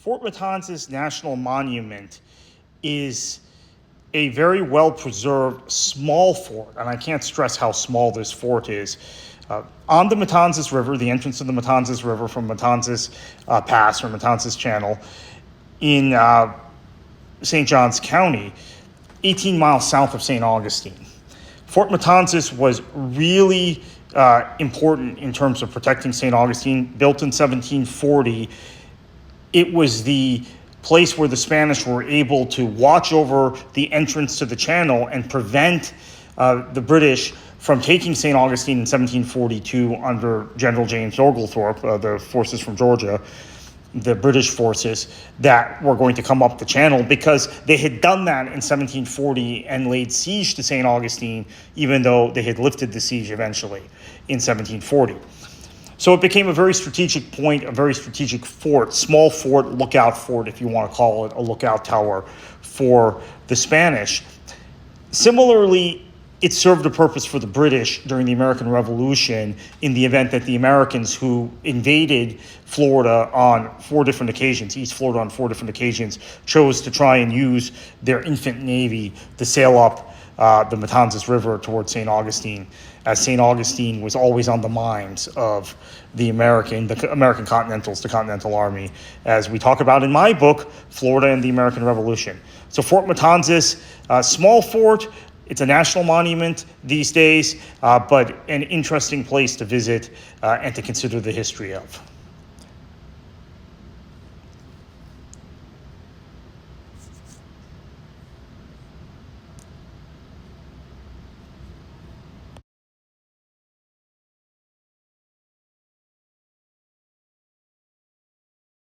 Fort Matanzas National Monument is a very well-preserved small fort, and I can't stress how small this fort is. On the Matanzas River, the entrance to the Matanzas River from Matanzas Pass or Matanzas Channel in St. Johns County, 18 miles south of St. Augustine. Fort Matanzas was really important in terms of protecting St. Augustine. Built in 1740, it was the place where the Spanish were able to watch over the entrance to the channel and prevent the British from taking St. Augustine in 1742 under General James Oglethorpe, the forces from Georgia, the British forces that were going to come up the channel, because they had done that in 1740 and laid siege to St. Augustine, even though they had lifted the siege eventually in 1740. So it became a very strategic point, a very strategic fort, small fort, lookout fort, if you want to call it, a lookout tower for the Spanish. Similarly, it served a purpose for the British during the American Revolution in the event that the Americans, who invaded Florida on 4 different occasions, East Florida on 4 different occasions, chose to try and use their infant navy to sail up the Matanzas River towards St. Augustine, as St. Augustine was always on the minds of the American Continentals, the Continental Army, as we talk about in my book, Florida and the American Revolution. So Fort Matanzas, small fort. It's a national monument these days, but an interesting place to visit and to consider the history of.